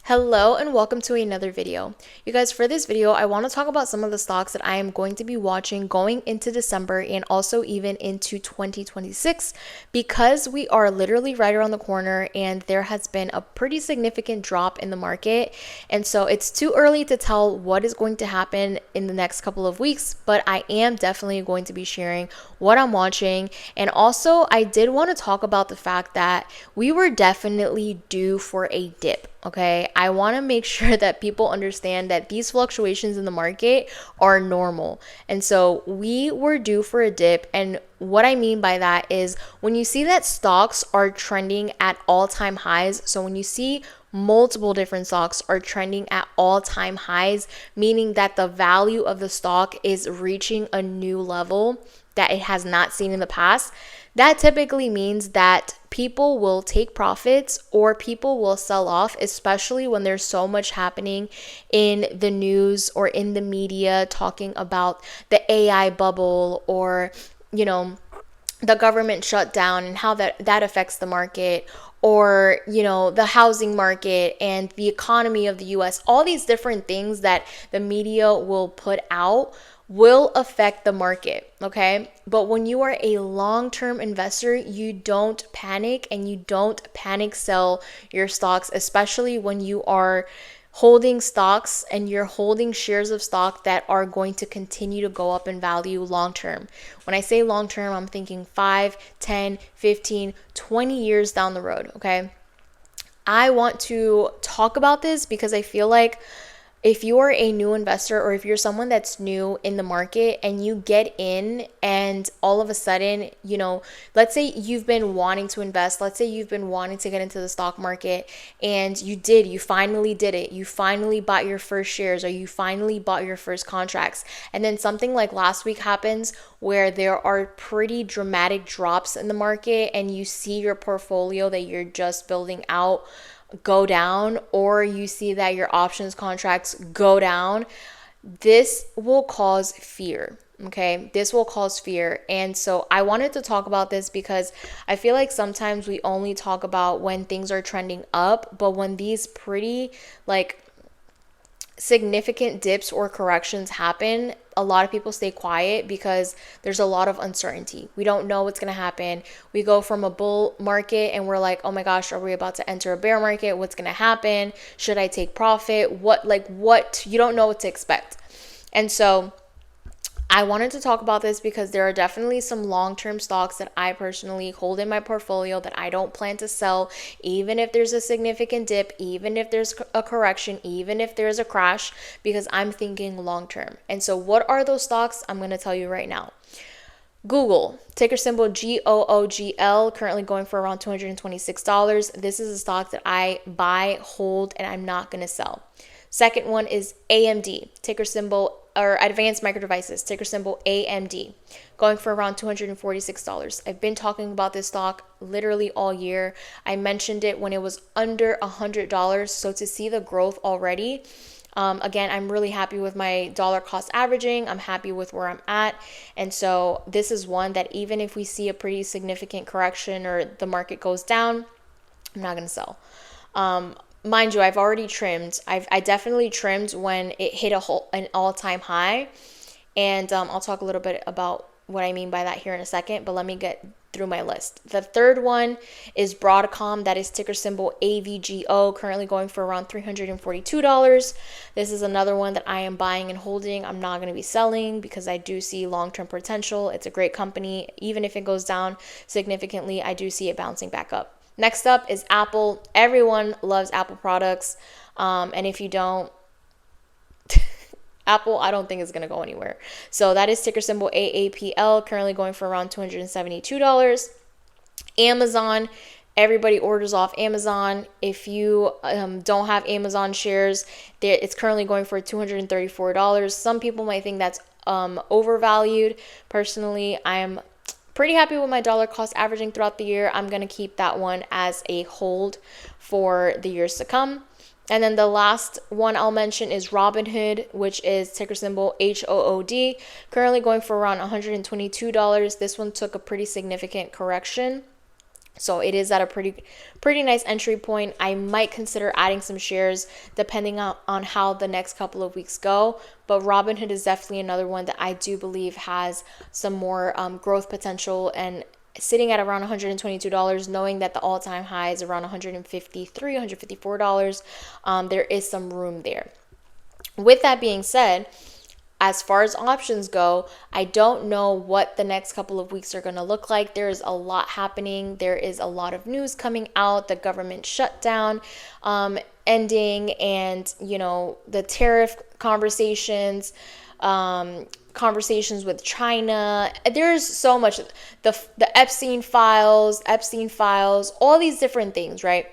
Hello and welcome to another video. You guys, for this video, I want to talk about some of the stocks that I am going to be watching going into December and also even into 2026 because we are literally right around the corner and there has been a pretty significant drop in the market. And so it's too early to tell what is going to happen in the next couple of weeks, but I am definitely going to be sharing what I'm watching. And also, I did want to talk about the fact that we were definitely due for a dip. Okay, I want to make sure that people understand that these fluctuations in the market are normal. And so we were due for a dip. And what I mean by that is when you see that stocks are trending at all-time highs, so when you see multiple different stocks are trending at all-time highs, meaning that the value of the stock is reaching a new level that it has not seen in the past, that typically means that people will take profits or people will sell off, especially when there's so much happening in the news or in the media talking about the AI bubble or, the government shutdown and how that affects the market, or the housing market and the economy of the US. All these different things that the media will put out will affect the market, okay? But when you are a long-term investor, you don't panic and you don't panic sell your stocks, especially when you are holding stocks and you're holding shares of stock that are going to continue to go up in value long term. When I say long term, I'm thinking 5, 10, 15, 20 years down the road, okay? I want to talk about this because I feel like if you are a new investor or if you're someone that's new in the market and you get in and all of a sudden, let's say you've been wanting to invest, let's say you've been wanting to get into the stock market and you finally did it. You finally bought your first shares or you finally bought your first contracts. And then something like last week happens where there are pretty dramatic drops in the market and you see your portfolio that you're just building out go down, or you see that your options contracts go down. This will cause fear. Okay, this will cause fear. And so I wanted to talk about this because I feel like sometimes we only talk about when things are trending up, but when these pretty significant dips or corrections happen, a lot of people stay quiet because there's a lot of uncertainty. We don't know what's going to happen. We go from a bull market and we're like, oh my gosh, are we about to enter a bear market? What's going to happen? Should I take profit? What? You don't know what to expect. And so I wanted to talk about this because there are definitely some long-term stocks that I personally hold in my portfolio that I don't plan to sell, even if there's a significant dip, even if there's a correction, even if there's a crash, because I'm thinking long-term. And so what are those stocks? I'm going to tell you right now. Google, ticker symbol GOOGL, currently going for around $226. This is a stock that I buy, hold, and I'm not going to sell. Second one is AMD, ticker symbol or Advanced Micro Devices, ticker symbol AMD, going for around $246. I've been talking about this stock literally all year. I mentioned it when it was under $100. So to see the growth already, again, I'm really happy with my dollar cost averaging. I'm happy with where I'm at. And so this is one that even if we see a pretty significant correction or the market goes down, I'm not going to sell. Mind you, I've already trimmed. I definitely trimmed when it hit an all-time high. And I'll talk a little bit about what I mean by that here in a second, but let me get through my list. The third one is Broadcom. That is ticker symbol AVGO, currently going for around $342. This is another one that I am buying and holding. I'm not going to be selling because I do see long-term potential. It's a great company. Even if it goes down significantly, I do see it bouncing back up. Next up is Apple. Everyone loves Apple products. And if you don't, Apple, I don't think it's going to go anywhere. So that is ticker symbol AAPL, currently going for around $272. Amazon, everybody orders off Amazon. If you don't have Amazon shares, it's currently going for $234. Some people might think that's overvalued. Personally, I'm pretty happy with my dollar cost averaging throughout the year. I'm going to keep that one as a hold for the years to come. And then the last one I'll mention is Robinhood, which is ticker symbol HOOD, currently going for around $122. This one took a pretty significant correction So it is at a pretty nice entry point. I might consider adding some shares depending on how the next couple of weeks go. But Robinhood is definitely another one that I do believe has some more growth potential, and sitting at around $122, knowing that the all-time high is around $153, $154, there is some room there. With that being said, as far as options go, I don't know what the next couple of weeks are going to look like. There's a lot happening. There is a lot of news coming out. The government shutdown ending, and the tariff conversations with China. There's so much. The Epstein files, all these different things, right?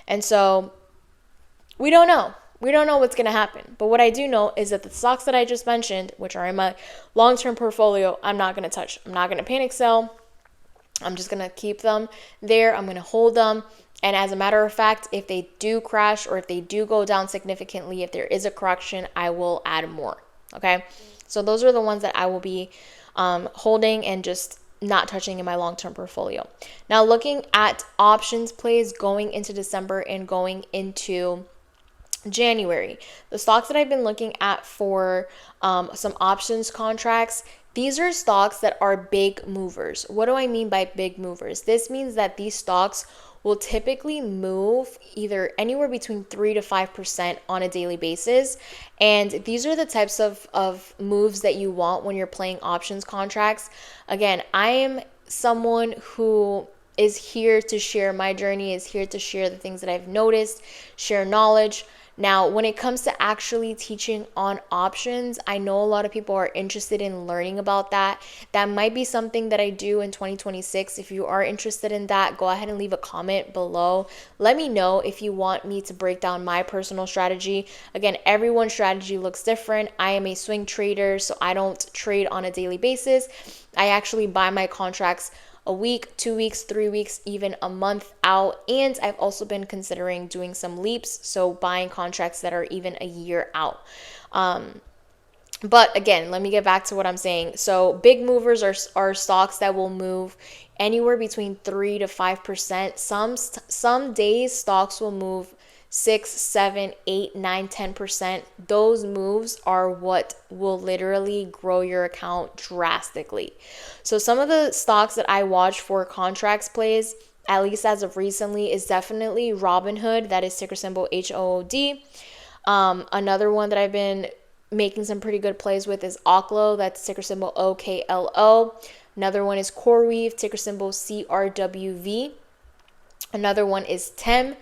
And so we don't know. We don't know what's going to happen. But what I do know is that the stocks that I just mentioned, which are in my long-term portfolio, I'm not going to touch. I'm not going to panic sell. I'm just going to keep them there. I'm going to hold them. And as a matter of fact, if they do crash or if they do go down significantly, if there is a correction, I will add more. Okay? So those are the ones that I will be holding and just not touching in my long-term portfolio. Now, looking at options plays going into December and going into January, the stocks that I've been looking at for some options contracts, these are stocks that are big movers. What do I mean by big movers? This means that these stocks will typically move either anywhere between 3 to 5% on a daily basis. And these are the types of moves that you want when you're playing options contracts. Again, I am someone who is here to share my journey, is here to share the things that I've noticed, share knowledge. Now, when it comes to actually teaching on options, I know a lot of people are interested in learning about that. That might be something that I do in 2026. If you are interested in that, go ahead and leave a comment below. Let me know if you want me to break down my personal strategy. Again, everyone's strategy looks different. I am a swing trader, so I don't trade on a daily basis. I actually buy my contracts a week, 2 weeks, 3 weeks, even a month out. And I've also been considering doing some leaps, so buying contracts that are even a year out. But again, let me get back to what I'm saying. So big movers are stocks that will move anywhere between 3 to 5%. Some days stocks will move 6, 7, 8, 9, 10%. Those moves are what will literally grow your account drastically. So some of the stocks that I watch for contracts plays, at least as of recently, is definitely Robinhood. That is ticker symbol HOOD. Another one that I've been making some pretty good plays with is Oklo. That's ticker symbol OKLO. Another one is CoreWeave, ticker symbol CRWV. Another one is TEM,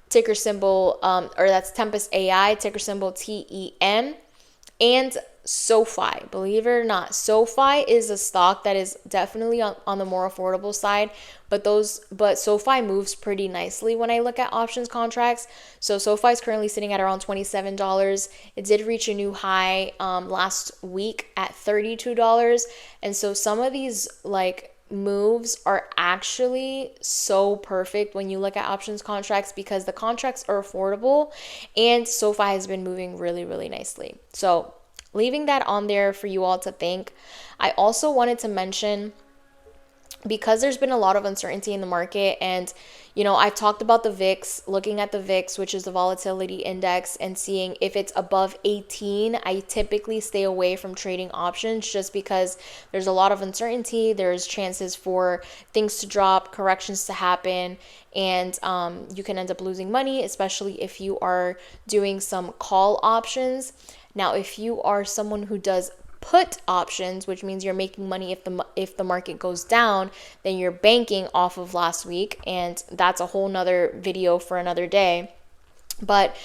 ticker symbol, or that's Tempest AI, ticker symbol TEM. And SoFi, believe it or not, SoFi is a stock that is definitely on the more affordable side, but SoFi moves pretty nicely when I look at options contracts. So SoFi is currently sitting at around $27. It did reach a new high last week at $32. And so some of these moves are actually so perfect when you look at options contracts, because the contracts are affordable and SoFi has been moving really, really nicely. So leaving that on there for you all to think. I also wanted to mention, because there's been a lot of uncertainty in the market, and I've talked about the VIX, looking at the VIX, which is the volatility index, and seeing if it's above 18. I typically stay away from trading options just because there's a lot of uncertainty. There's chances for things to drop, corrections to happen, and you can end up losing money, especially if you are doing some call options. Now, if you are someone who does put options, which means you're making money if the market goes down, then you're banking off of last week, and that's a whole nother video for another day. But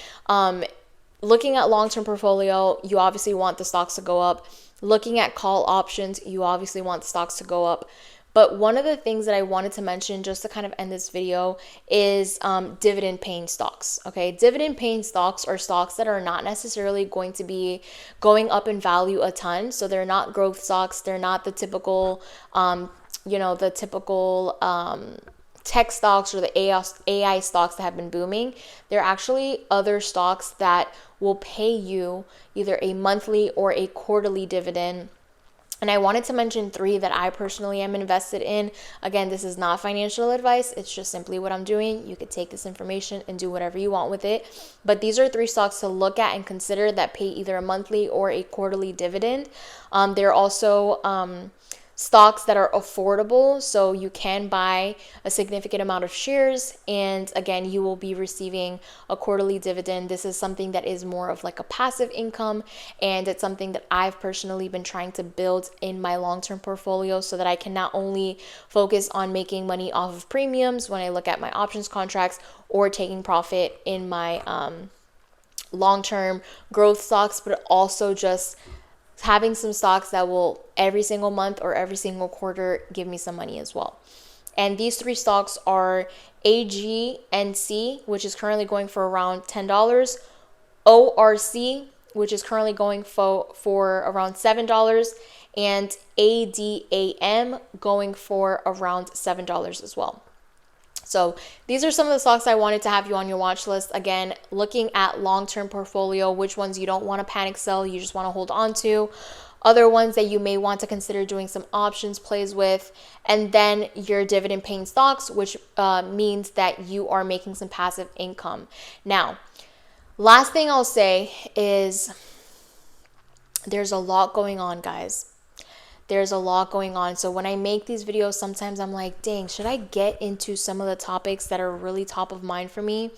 looking at long-term portfolio, you obviously want the stocks to go up. Looking at call options, you obviously want the stocks to go up. But one of the things that I wanted to mention, just to kind of end this video, is dividend paying stocks. Okay, dividend paying stocks are stocks that are not necessarily going to be going up in value a ton. So they're not growth stocks. They're not the typical, tech stocks or the AI stocks that have been booming. They're actually other stocks that will pay you either a monthly or a quarterly dividend. And I wanted to mention 3 that I personally am invested in. Again, this is not financial advice. It's just simply what I'm doing. You could take this information and do whatever you want with it. But these are 3 stocks to look at and consider that pay either a monthly or a quarterly dividend. They're also stocks that are affordable, so you can buy a significant amount of shares, and again, you will be receiving a quarterly dividend. This is something that is more of like a passive income, and it's something that I've personally been trying to build in my long-term portfolio so that I can not only focus on making money off of premiums when I look at my options contracts or taking profit in my long-term growth stocks, but also just having some stocks that will every single month or every single quarter give me some money as well. And these 3 stocks are AGNC, which is currently going for around $10, ORC, which is currently going for around $7, and ADAM going for around $7 as well. So these are some of the stocks I wanted to have you on your watch list. Again, looking at long-term portfolio, which ones you don't want to panic sell, you just want to hold on to. Other ones that you may want to consider doing some options plays with. And then your dividend paying stocks, which means that you are making some passive income. Now, last thing I'll say is there's a lot going on, guys. There's a lot going on. So when I make these videos, sometimes I'm like, dang, should I get into some of the topics that are really top of mind for me?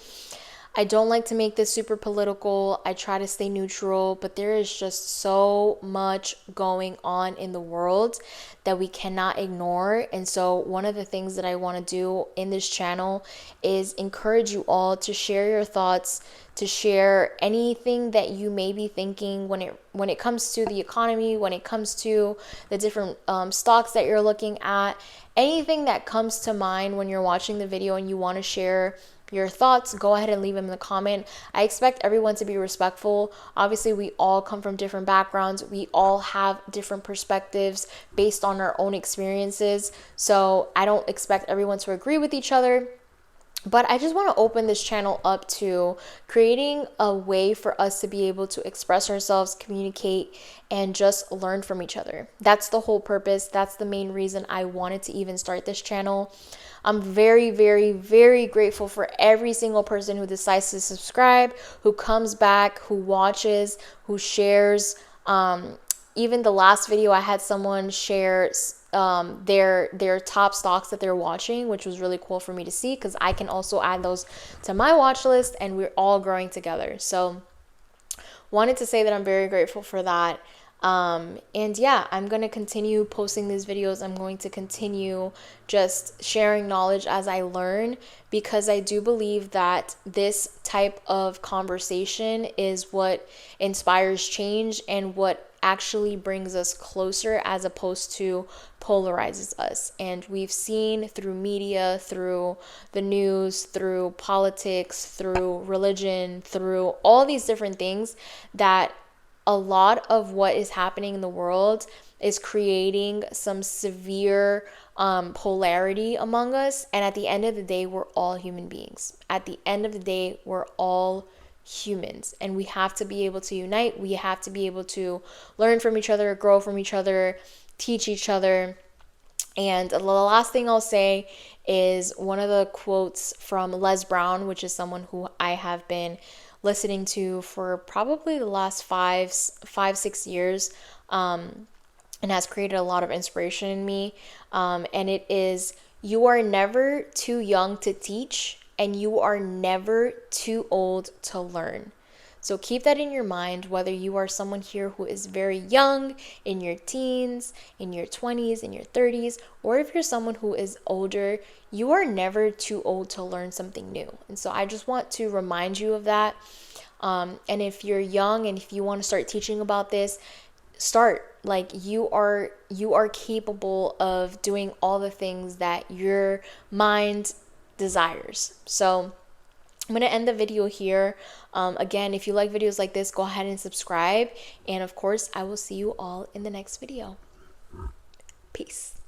I don't like to make this super political. I try to stay neutral, but there is just so much going on in the world that we cannot ignore. And so one of the things that I want to do in this channel is encourage you all to share your thoughts, to share anything that you may be thinking when it comes to the economy, when it comes to the different stocks that you're looking at, anything that comes to mind when you're watching the video and you want to share your thoughts, go ahead and leave them in the comment. I expect everyone to be respectful. Obviously, we all come from different backgrounds. We all have different perspectives based on our own experiences. So I don't expect everyone to agree with each other. But I just want to open this channel up to creating a way for us to be able to express ourselves, communicate, and just learn from each other. That's the whole purpose. That's the main reason I wanted to even start this channel. I'm very, very, very grateful for every single person who decides to subscribe, who comes back, who watches, who shares. Even the last video, I had someone share their top stocks that they're watching, which was really cool for me to see because I can also add those to my watch list and we're all growing together. So wanted to say that I'm very grateful for that. And yeah, I'm going to continue posting these videos. I'm going to continue just sharing knowledge as I learn, because I do believe that this type of conversation is what inspires change and what actually brings us closer as opposed to polarizes us. And we've seen through media, through the news, through politics, through religion, through all these different things, that a lot of what is happening in the world is creating some severe polarity among us. And at the end of the day, we're all human beings. At the end of the day, we're all humans, and we have to be able to unite. We have to be able to learn from each other, grow from each other, teach each other. And the last thing I'll say is one of the quotes from Les Brown, which is someone who I have been listening to for probably the last 5-6 years, and has created a lot of inspiration in me. And it is, you are never too young to teach, and you are never too old to learn. So keep that in your mind, whether you are someone here who is very young, in your teens, in your 20s, in your 30s, or if you're someone who is older, you are never too old to learn something new. And so I just want to remind you of that. And if you're young and if you want to start teaching about this, start. Like, you are capable of doing all the things that your mind desires. So I'm going to end the video here. Again, if you like videos like this, go ahead and subscribe. And of course, I will see you all in the next video. Peace.